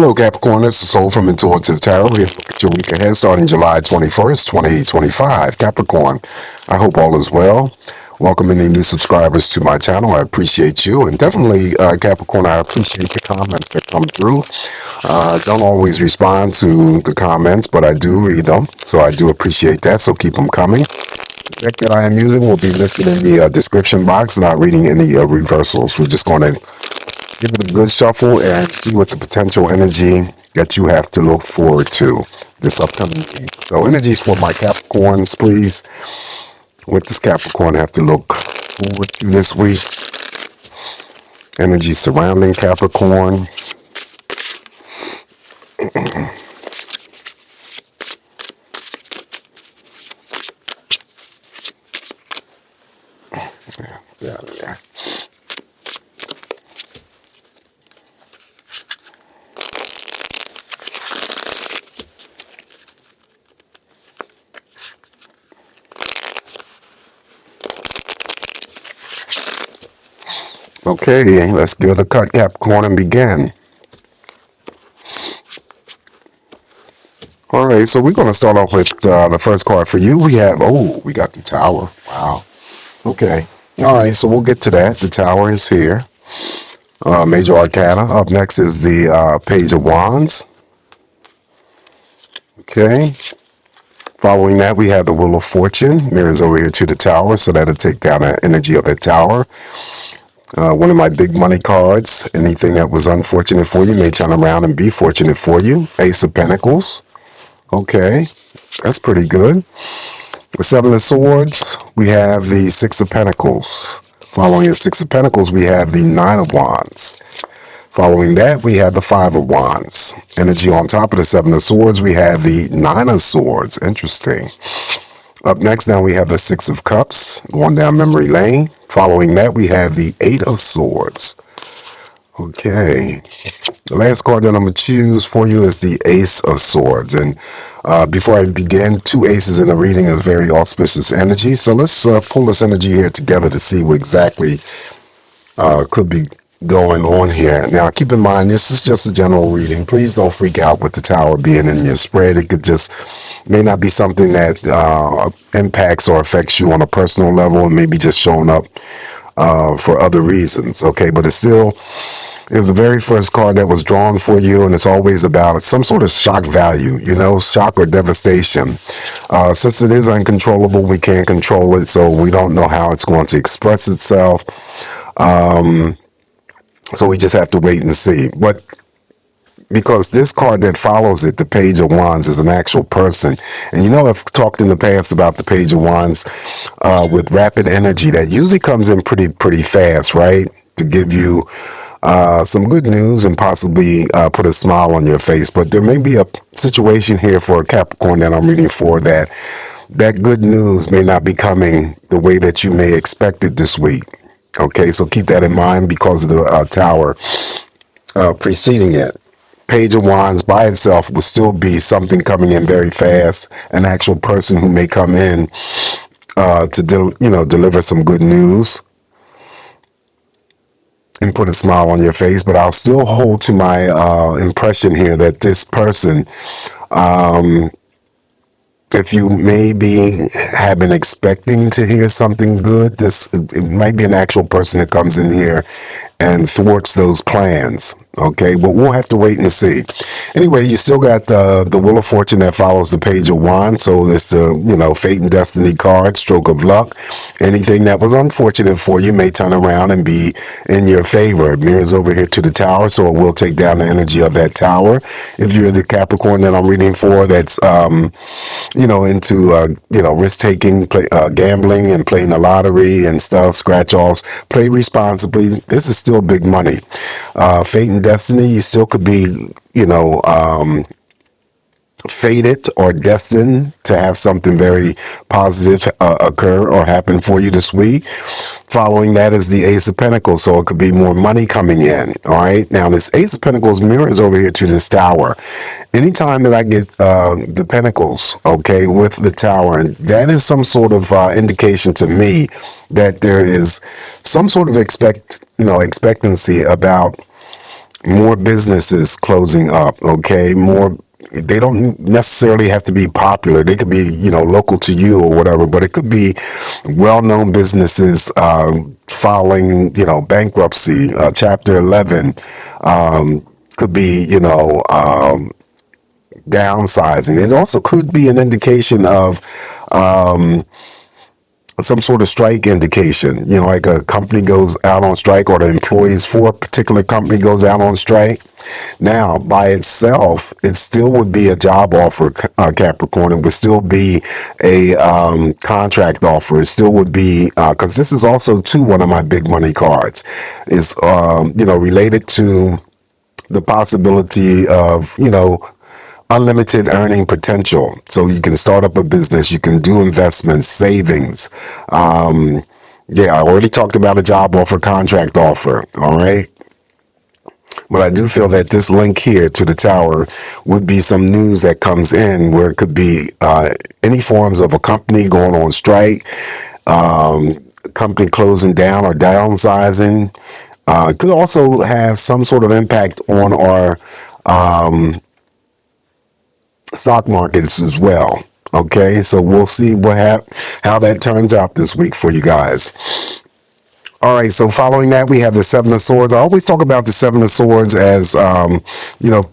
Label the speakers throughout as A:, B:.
A: Hello, Capricorn. This is Soul from Intuitive Tarot. Here to look at your week ahead starting July 21st, 2025. Capricorn, I hope all is well. Welcome any new subscribers to my channel. I appreciate you. And definitely, Capricorn, I appreciate the comments that come through. I don't always respond to the comments, but I do read them. So I do appreciate that. So keep them coming. The deck that I am using will be listed in the description box. Not reading any reversals. We're just going to give it a good shuffle and see what the potential energy that you have to look forward to this upcoming week. So energies for my Capricorns, please. What does Capricorn have to look forward to this week? Energy surrounding Capricorn. Yeah. Okay, let's give it a cut, Capricorn, and begin. All right, so we're going to start off with the first card for you. We got the Tower. Wow. Okay. All right, so we'll get to that. The Tower is here. Major Arcana. Up next is the Page of Wands. Okay. Following that, we have the Wheel of Fortune. Mirrors over here to the Tower, so that'll take down the energy of the Tower. One of my big money cards. Anything that was unfortunate for you may turn around and be fortunate for you. Ace of Pentacles. Okay, that's pretty good. The Seven of Swords, we have the Six of Pentacles. Following the Six of Pentacles, we have the Nine of Wands. Following that, we have the Five of Wands. Energy on top of the Seven of Swords, we have the Nine of Swords. Interesting. Up next, now we have the Six of Cups, going down memory lane. Following that, we have the Eight of Swords. Okay. The last card that I'm going to choose for you is the Ace of Swords. And before I begin, two aces in the reading is very auspicious energy. So let's pull this energy here together to see what exactly could be going on here. Now, keep in mind, this is just a general reading. Please don't freak out with the Tower being in your spread. It could just may not be something that impacts or affects you on a personal level and maybe just showing up for other reasons. Okay, but it was the very first card that was drawn for you, and it's always about some sort of shock value, shock or devastation. Since it is uncontrollable, we can't control it, so we don't know how it's going to express itself. So we just have to wait and see. But because this card that follows it, the Page of Wands, is an actual person. And I've talked in the past about the Page of Wands with rapid energy that usually comes in pretty fast, right? To give you some good news and possibly put a smile on your face. But there may be a situation here for a Capricorn that I'm reading for that good news may not be coming the way that you may expect it this week. Okay, so keep that in mind because of the Tower preceding it. Page of Wands by itself will still be something coming in very fast, an actual person who may come in to deliver some good news and put a smile on your face. But I'll still hold to my impression here that this person, if you maybe have been expecting to hear something good, it might be an actual person that comes in here and thwarts those plans. Okay, but we'll have to wait and see. Anyway, you still got the Wheel of Fortune that follows the Page of Wands. So it's the Fate and Destiny card, stroke of luck. Anything that was unfortunate for you may turn around and be in your favor. It mirrors over here to the Tower, so it will take down the energy of that Tower. If you're the Capricorn that I'm reading for, that's into risk taking, gambling, and playing the lottery and stuff, scratch offs, play responsibly. This is still big money. Fate and Destiny, you still could be, fated or destined to have something very positive occur or happen for you this week. Following that is the Ace of Pentacles, so it could be more money coming in. All right, now this Ace of Pentacles mirrors over here to this Tower. Anytime that I get the Pentacles, okay, with the Tower, and that is some sort of indication to me that there is some sort of expectancy about more businesses closing up. Okay, more. They don't necessarily have to be popular. They could be, local to you or whatever, but it could be well-known businesses filing, bankruptcy, Chapter 11. Could be, downsizing. It also could be an indication of some sort of strike indication, like a company goes out on strike or the employees for a particular company goes out on strike. Now, by itself, it still would be a job offer, Capricorn. It would still be a contract offer. It still would be, because this is also, too, one of my big money cards. Is, related to the possibility of, unlimited earning potential. So you can start up a business, you can do investments, savings. Yeah, I already talked about a job offer, contract offer. All right. But I do feel that this link here to the tower would be some news that comes in where it could be any forms of a company going on strike, company closing down or downsizing. It could also have some sort of impact on our stock markets as well. Okay, so we'll see how that turns out this week for you guys. All right, so following that, we have the Seven of Swords. I always talk about the Seven of Swords as,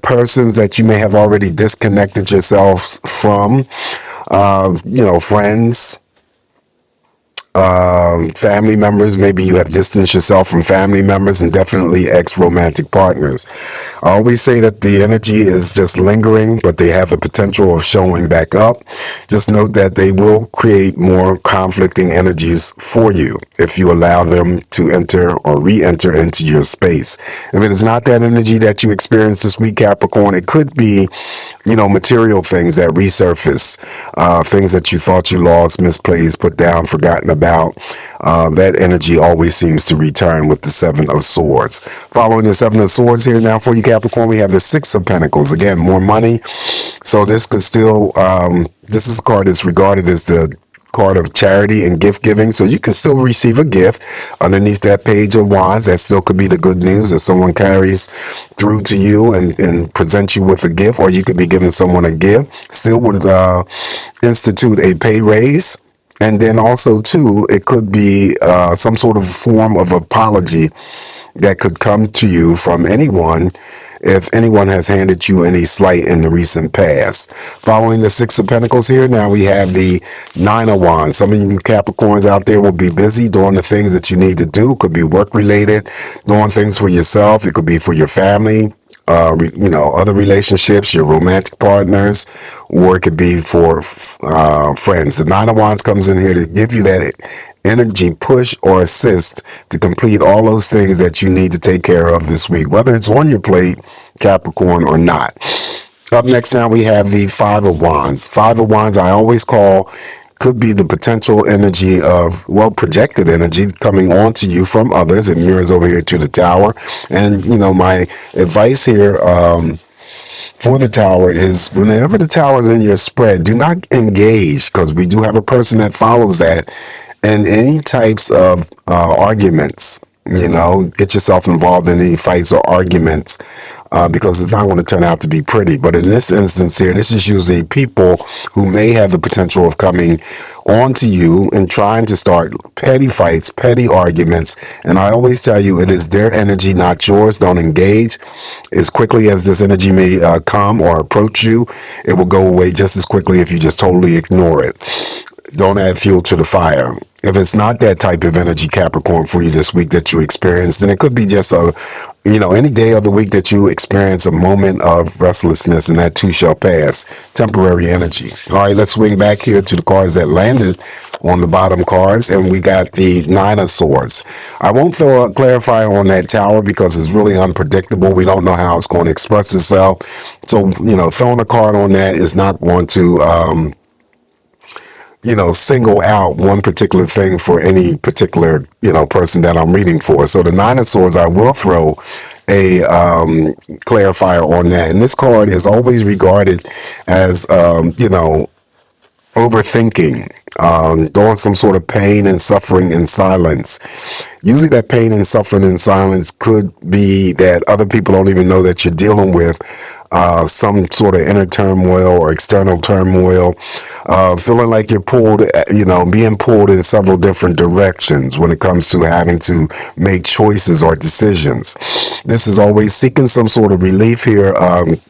A: persons that you may have already disconnected yourselves from, friends, family members. Maybe you have distanced yourself from family members, and definitely ex-romantic partners. I always say that the energy is just lingering, but they have the potential of showing back up. Just note that they will create more conflicting energies for you if you allow them to enter or re-enter into your space. If it is not that energy that you experience this week, Capricorn, it could be, material things that resurface, things that you thought you lost, misplaced, put down, forgotten about. That energy always seems to return with the Seven of Swords. Following the Seven of Swords here now for you, Capricorn, we have the Six of Pentacles. Again, more money. So this could still, this is a card that's regarded as the card of charity and gift giving. So you can still receive a gift underneath that Page of Wands. That still could be the good news that someone carries through to you and presents you with a gift, or you could be giving someone a gift. Still would institute a pay raise. And then also, too, it could be some sort of form of apology that could come to you from anyone if anyone has handed you any slight in the recent past. Following the Six of Pentacles here, now we have the Nine of Wands. Some of you Capricorns out there will be busy doing the things that you need to do. It could be work-related, doing things for yourself. It could be for your family. Other relationships, your romantic partners, or it could be for friends. The Nine of Wands comes in here to give you that energy push or assist to complete all those things that you need to take care of this week, whether it's on your plate, Capricorn, or not. Up next now we have the Five of Wands. Five of Wands I always call could be the potential energy of, projected energy coming onto you from others. It mirrors over here to the Tower. And, my advice here for the Tower is whenever the Tower is in your spread, do not engage, because we do have a person that follows that, and any types of arguments. Get yourself involved in any fights or arguments because it's not going to turn out to be pretty. But in this instance here, this is usually people who may have the potential of coming onto you and trying to start petty fights, petty arguments. And I always tell you, it is their energy, not yours. Don't engage. As quickly as this energy may come or approach you, it will go away just as quickly if you just totally ignore it. Don't add fuel to the fire. If it's not that type of energy, Capricorn, for you this week that you experience, then it could be just any day of the week that you experience a moment of restlessness, and that too shall pass. Temporary energy. All right, let's swing back here to the cards that landed on the bottom cards, and we got the Nine of Swords. I won't throw a clarifier on that Tower because it's really unpredictable. We don't know how it's going to express itself. So, throwing a card on that is not going to single out one particular thing for any particular, person that I'm reading for. So the Nine of Swords, I will throw a clarifier on that. And this card is always regarded as, overthinking, doing some sort of pain and suffering in silence. Usually that pain and suffering in silence could be that other people don't even know that you're dealing with some sort of inner turmoil or external turmoil, feeling like you're pulled, being pulled in several different directions when it comes to having to make choices or decisions. This is always seeking some sort of relief here,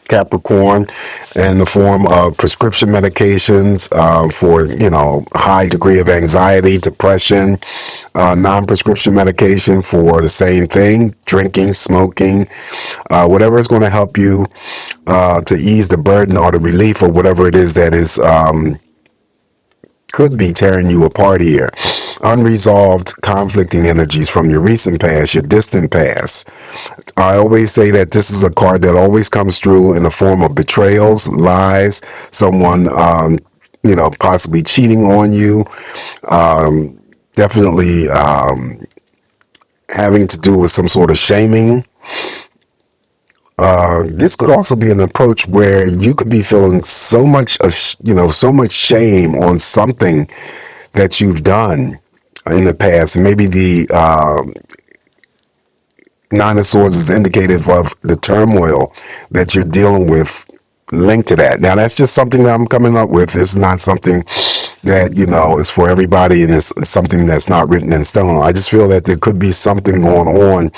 A: Capricorn, in the form of prescription medications for, high degree of anxiety, depression, non-prescription medication for the same thing, drinking, smoking, whatever is going to help you to ease the burden or the relief or whatever it is that is could be tearing you apart here. Unresolved conflicting energies from your recent past, your distant past. I always say that this is a card that always comes through in the form of betrayals, lies, someone, possibly cheating on you, definitely having to do with some sort of shaming. This could also be an approach where you could be feeling so much shame on something that you've done in the past. And maybe the Nine of Swords is indicative of the turmoil that you're dealing with linked to that. Now, that's just something that I'm coming up with. It's not something that, is for everybody, and it's something that's not written in stone. I just feel that there could be something going on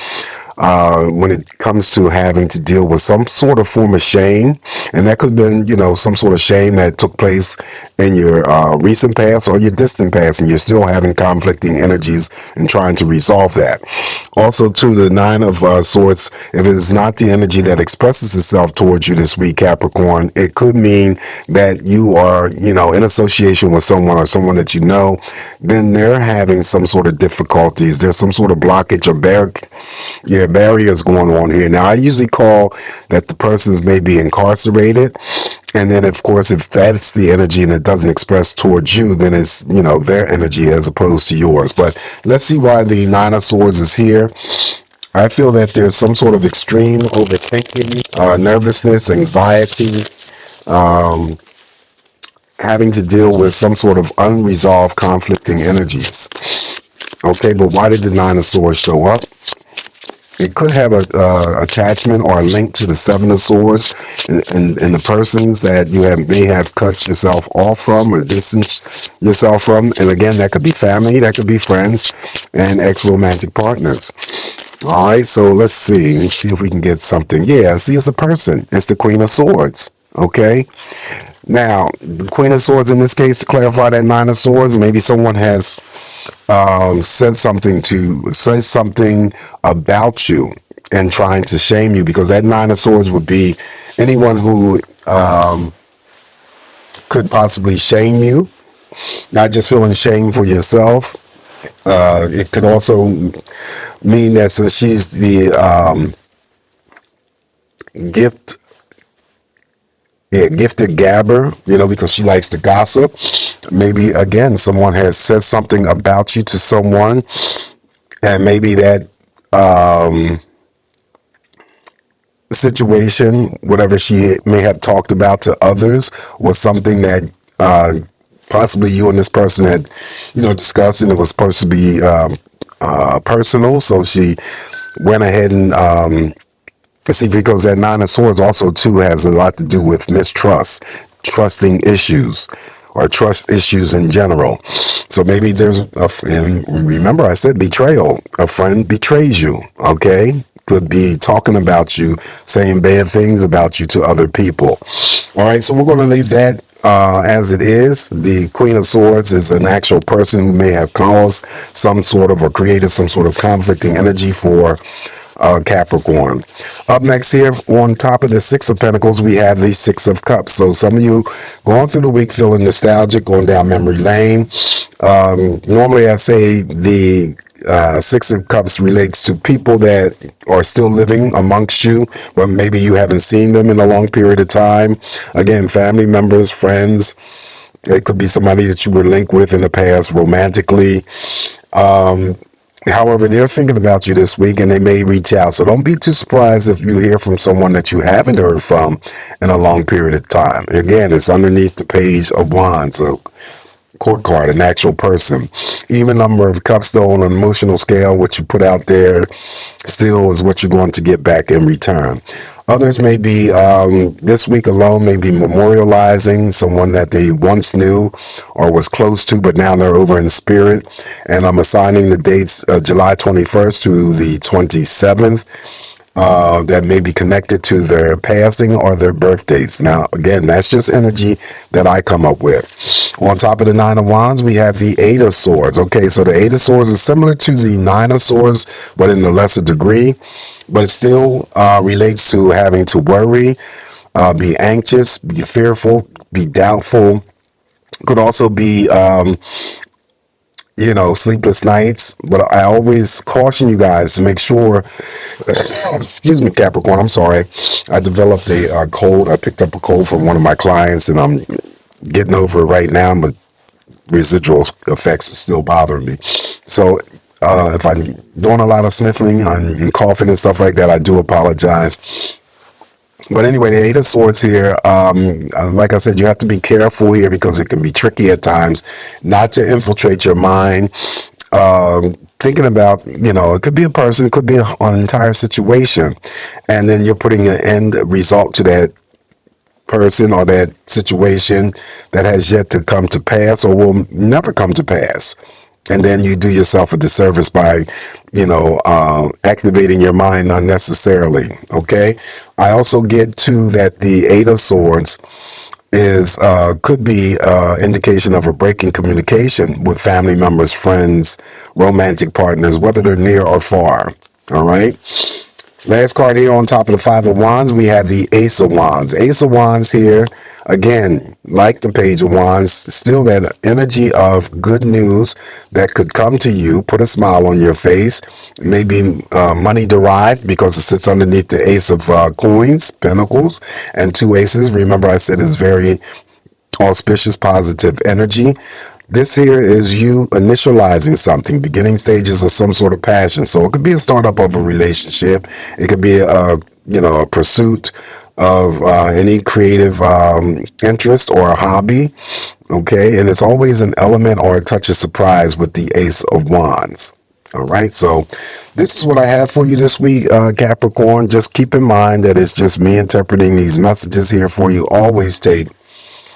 A: when it comes to having to deal with some sort of form of shame. And that could have been, some sort of shame that took place in your recent past or your distant past, and you're still having conflicting energies and trying to resolve that. Also, to the Nine of Swords, if it is not the energy that expresses itself towards you this week, Capricorn, it could mean that you are, in association with someone or someone that you know, then they're having some sort of difficulties. There's some sort of blockage or barriers going on here. Now, I usually call that the persons may be incarcerated. And then, of course, if that's the energy and it doesn't express towards you, then it's, their energy as opposed to yours. But let's see why the Nine of Swords is here. I feel that there's some sort of extreme overthinking, nervousness, anxiety, having to deal with some sort of unresolved conflicting energies. Okay, but why did the Nine of Swords show up? It could have a attachment or a link to the Seven of Swords and the persons that you may have cut yourself off from or distanced yourself from. And again, that could be family, that could be friends, and ex-romantic partners. All right, so let's see if we can get something. Yeah, see, it's a person. It's the Queen of Swords. Okay. Now, the Queen of Swords in this case, to clarify that Nine of Swords, maybe someone has said something about you and trying to shame you, because that Nine of Swords would be anyone who could possibly shame you, not just feeling shame for yourself. It could also mean that since she's the gifted gabber, because she likes to gossip. Maybe, again, someone has said something about you to someone, and maybe that situation, whatever she may have talked about to others, was something that possibly you and this person had, discussed, and it was supposed to be personal. So she went ahead and see, because that Nine of Swords also too has a lot to do with mistrust, trusting issues, or trust issues in general. So maybe there's and remember I said betrayal. A friend betrays you, okay? Could be talking about you, saying bad things about you to other people. All right, so we're going to leave that as it is. The Queen of Swords is an actual person who may have caused some sort of or created some sort of conflicting energy for Capricorn. Up next here on top of the Six of Pentacles, we have the Six of Cups. So some of you going through the week feeling nostalgic, going down memory lane. Normally I say the Six of Cups relates to people that are still living amongst you, but maybe you haven't seen them in a long period of time. Again, family members, friends. It could be somebody that you were linked with in the past romantically. However, they're thinking about you this week and they may reach out. So don't be too surprised if you hear from someone that you haven't heard from in a long period of time. Again, it's underneath the Page of Wands, a court card, an actual person. Even number of cups, though, on an emotional scale, what you put out there still is what you're going to get back in return. Others may be, this week alone, may be memorializing someone that they once knew or was close to, but now they're over in spirit. And I'm assigning the dates July 21st to the 27th. That may be connected to their passing or their birthdays. Now, again, that's just energy that I come up with. On top of the Nine of Wands, we have the Eight of Swords. Okay, so the Eight of Swords is similar to the Nine of Swords, but in a lesser degree. But it still relates to having to worry, be anxious, be fearful, be doubtful. Could also be sleepless nights. But I always caution you guys to make sure, excuse me, Capricorn, I'm sorry. I developed a cold. I picked up a cold from one of my clients and I'm getting over it right now, but residual effects are still bothering me. So if I'm doing a lot of sniffling and coughing and stuff like that, I do apologize. But anyway, the Eight of Swords here, like I said, you have to be careful here because it can be tricky at times not to infiltrate your mind. Thinking about, it could be a person, it could be an entire situation. And then you're putting an end result to that person or that situation that has yet to come to pass or will never come to pass. And then you do yourself a disservice by, activating your mind unnecessarily. Okay. I also get to that the Eight of Swords is could be indication of a break in communication with family members, friends, romantic partners, whether they're near or far. All right. Last card here on top of the Five of Wands, we have the Ace of Wands. Ace of Wands here, again, like the Page of Wands, still that energy of good news that could come to you, put a smile on your face, maybe money derived because it sits underneath the Ace of Coins, Pentacles, and two aces. Remember I said it's very auspicious, positive energy. This here is you initializing something, beginning stages of some sort of passion. So it could be a startup of a relationship. It could be a pursuit of any creative interest or a hobby. Okay. And it's always an element or a touch of surprise with the Ace of Wands. All right. So this is what I have for you this week, Capricorn. Just keep in mind that it's just me interpreting these messages here for you. Always take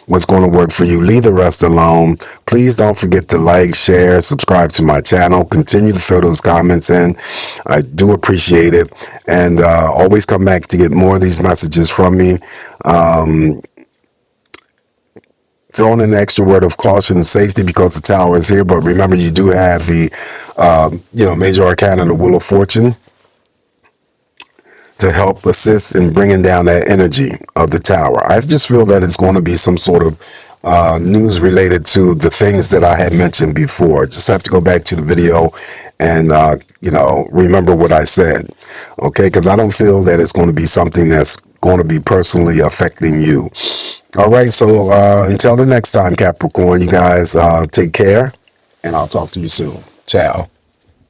A: what's going to work for you. Leave the rest alone. Please don't forget to like, share, subscribe to my channel. Continue to fill those comments in. I do appreciate it. And always come back to get more of these messages from me. Throwing in an extra word of caution and safety because the Tower is here. But remember, you do have the, Major Arcana, the Wheel of Fortune, to help assist in bringing down that energy of the Tower. I just feel that it's going to be some sort of news related to the things that I had mentioned before. Just have to go back to the video and, remember what I said. Okay, because I don't feel that it's going to be something that's going to be personally affecting you. All right, so until the next time, Capricorn, you guys take care, and I'll talk to you soon. Ciao.